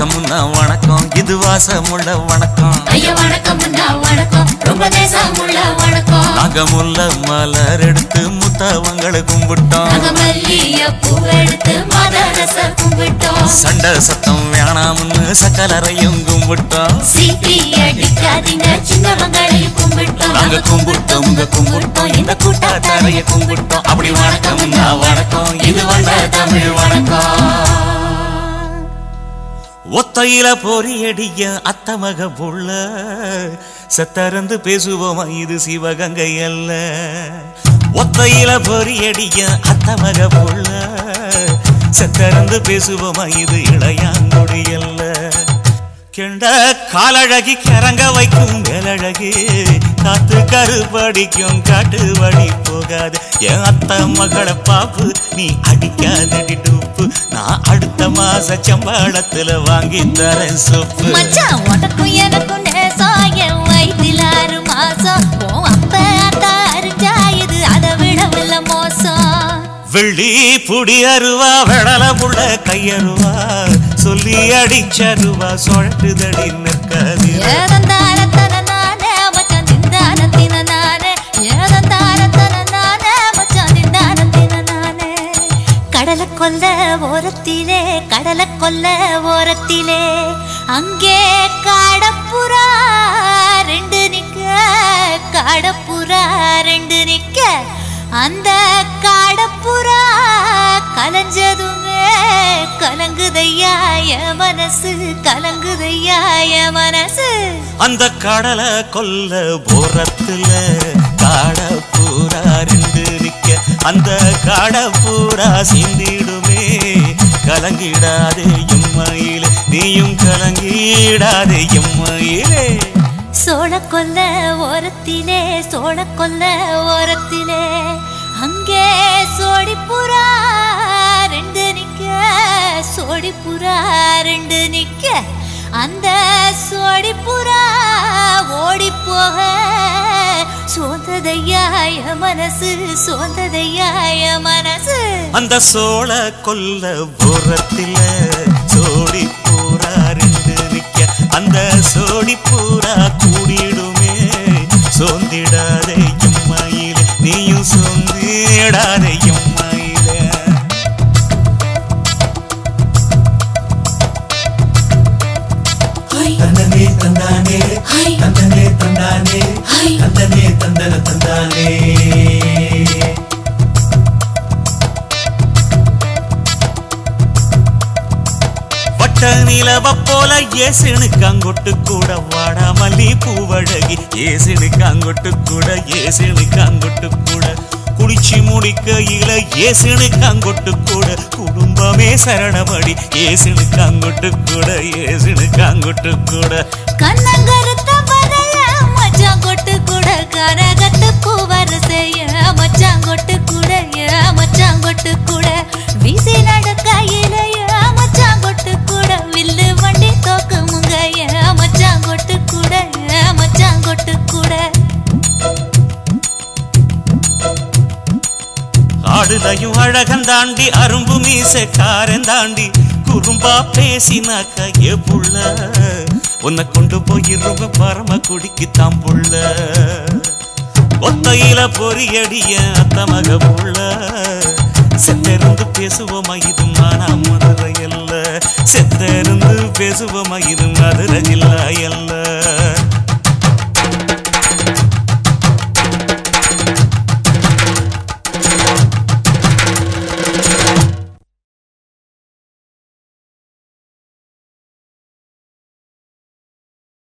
வணக்கம் வணக்கம் இது வாசமுள்ள வணக்கம் ஐயா வணக்கம் வணக்கம் ரொம்ப தேசமுள்ள வணக்கம் நாங்க முல்ல மலர் எடுத்து முத்தவங்களை கும்பிட்டோம் நாங்க மல்லிய பூ எடுத்து மதரச கும்பிட்டோம் சண்டை சத்தம் வேணாம்னு சக்கலரையும் கும்பிட்டோம் சீட்டி அடிக்காதீங்க சின்னவங்களை கும்பிட்டோம் நாங்க கும்பிட்டோம் கும்பிட்டோம் இந்த கூட்டாத்தாரைய கும்பிட்டோம் அப்படி வணக்கம் வணக்கம் இது வந்த தமிழ் வணக்கம் ஒத்தையில பொறியடிய அத்தமக புள்ள சத்தரந்து பேசுவோமா இது சிவகங்கை அல்ல ஒத்தையில பொறியடிய அத்தமக புள்ள சத்தரந்து பேசுவோமா இது இளையாங்குடி அல்ல கெண்ட காலழகி கிறங்க வைக்கும் மேலழகி காத்து கருப்படிக்கும் காட்டு வழி போகாது என் அத்த மகளை பாப்பு நீ அடிக்காதடி டூப்பு நான் அடுத்த மாச சம்பளத்துல வாங்கி தரேன் சொப்பு மச்சான் உனக்கும் எனக்கும் நேசம் என் வயிற்றில் 6 மாசம் உன் அப்ப அத்தா அறிஞ்சா இது அதை விடவில்லை மோசம் வெள்ளி புடி அருவா வெடல புள்ள கையருவா சொல்லி அடிச்சருவா சொழட்டுதடி நிற்காது கடலை கொல்ல ஓரத்திலே கடலை கொல்ல ஓரத்திலே அங்கே காடப்புறா 2 நிக்க காடப்புறா 2 நிக்க அந்த காடப்புறா கலஞ்சதுமே கலங்குதையா என் மனசு கலங்குதையா என் மனசு அந்த கடலை கொல்ல போரத்துல காடப்பூரா 2 நிக்க அந்த காடப்பூரா சிந்திடுமே கலங்கிடாதே எம்மையிலே நீயும் கலங்கிடாதே எம்மையிலே சோழ கொல்ல ஓரத்திலே சோழ கொல்ல ஓரத்திலே அங்கே சோடிப்புறா 2 நிக்க சோடிப்புறா 2 நிக்க அந்த சோடிப்புறா ஓடி போக சோந்ததையா என் மனசு சோந்ததையா என் மனசு அந்த சோழ கொல்ல ஓரத்தில சோடிப்புறா 2 நிக்க அந்த சோடிப்புறா கூடிடுமே சோந்திடாதே எம்மையிலே நீயும் சோந்திடாதே எம்மையிலே தந்தனே தந்தானே தந்தனே தந்தானே தந்தனே தந்தன தந்தானே வட்ட நிலவ போல ஏசினுக்கு அங்கொட்டு கூட வாடா மல்லி பூவழகி ஏசினுக்கு அங்கொட்டு கூட ஏசினுக்கு அங்கொட்டு கூட குளிச்சு முடிக்கையில ஏசினுக்கு அங்கொட்டு கூட குடும்பமே சரணமடி ஏசினுக்கு அங்கொட்டு கூட ஏசினுக்கு அங்கொட்டு கூட கண்ணங்கருத்த வரைய மச்சாங்கொட்டு கூட கரகட்டு பூவரசைய மச்சாங்கொட்டு கூட மச்சாங்கொட்டு கூட வீசி நடக்கையிலைய மச்சாங்கொட்டு கூட வில்லு வண்டி தோக்குமுங்க மச்சாங்கொட்டு கூட மச்சாங்கொட்டு கூட ஆடுலையும் அழகன் தாண்டி அரும்பு மீசக்காரன் தாண்டி குறும்பா பேசினாக்க ஏ புள்ள உன்னை கொண்டு போயிருவ பரம குடிக்கு தாம்புள்ள ஒத்தையில பொறியடிய அத்தமக புள்ள செத்தருந்து பேசுவோமா இது மானா மதுரை அல்ல செத்தருந்து பேசுவோமா இது மதுரை ஜில்லா அல்ல